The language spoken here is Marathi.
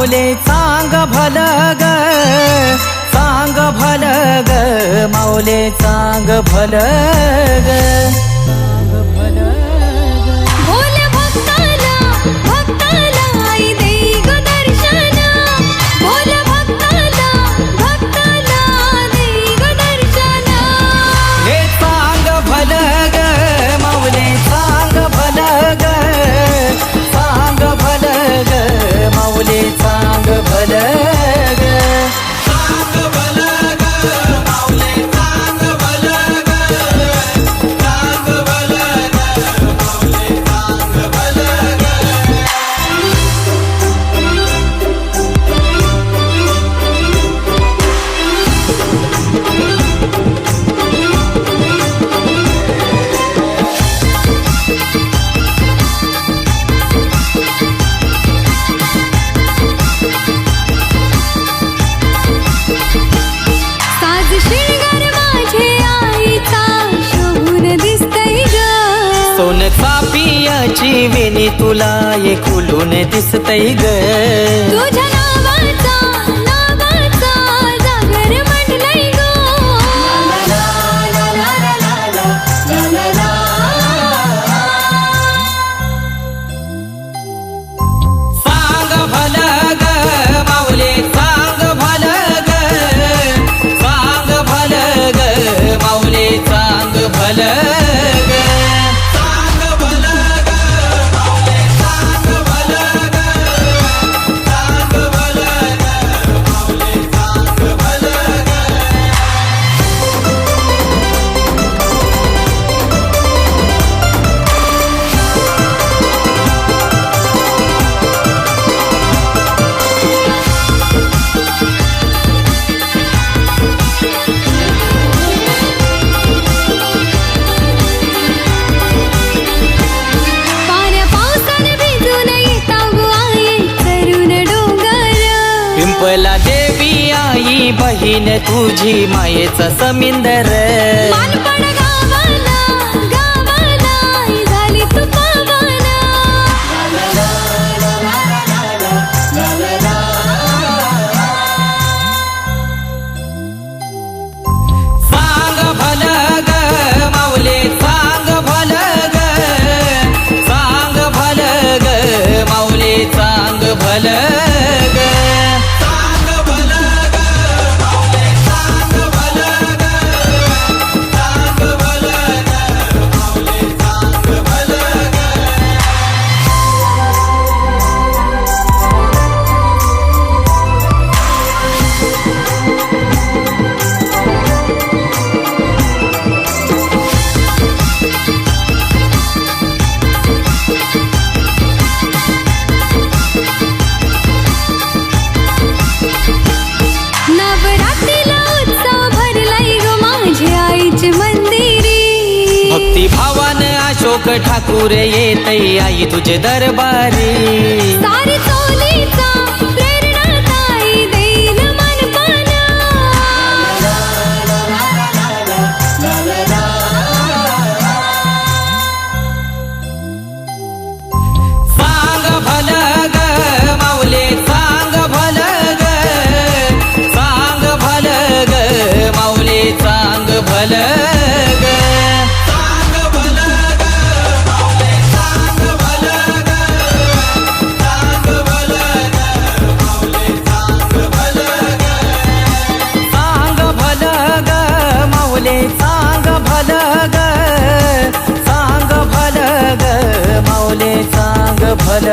माऊले चांग भल ग, चांग भल ग, माऊले चांग भल ग, चांग भल ग. बोल भक्ताला भक्ताला आई देई ग दर्शन, बोल भक्ताला भक्ताला देई ग दर्शन. हे चांग भल ग, माऊले चांग भल ग, चांग भल ग, माऊले चांग भल ग, चांग भल ग, माऊले चांग भल ग, चांग भल ग, माऊले चांग भल ग. साज श्रृंगार माझे आईचा शोभून दिसतय ग, सोन चापियाची वेणी तुला ये खुलून दिसतय ग, तुझ्या नावाचा नावाचा जागर म्हटलंय ग. सांग भल ग, माऊले सांग भल ग, सांग भल ग, माऊले सांग भल ग, सांग भल ग, माऊले सांग भल ग, सांग भल ग, माऊले सांग भल ग. पाण्या पावसाने भिजून येताव ग आई तरुण डोंगर, पिंपला देवी आई बहीण तुझी मायेचा समिंदर, मानपण गावाला गावाला आई झाली तू पावाला. सांग भल ग, माऊले सांग भल ग, सांग भल ग, माऊले सांग भल ग, सांग भल ग, माऊले सांग भल ग, सांग भल ग, माऊले सांग भल ग. नवरात्रीला उत्सव भरलाय ग माझ्या आईचे मंदिरी, भक्ती भावाने अशोक ठाकूर येतय आई तुझे दरबारी, सारी चोलीचा प्रेरणा ताई देईल मनपान. सांग भल ग, माऊले सांग भल ग, सांग भल ग, माऊले सांग भल ग, सांग भल ग, माऊले सांग भल ग, सांग भल ग, माऊले सांग भल ग, सांग भल ग, माऊले सांग भल ग, सांग भल ग, माऊले सांग भल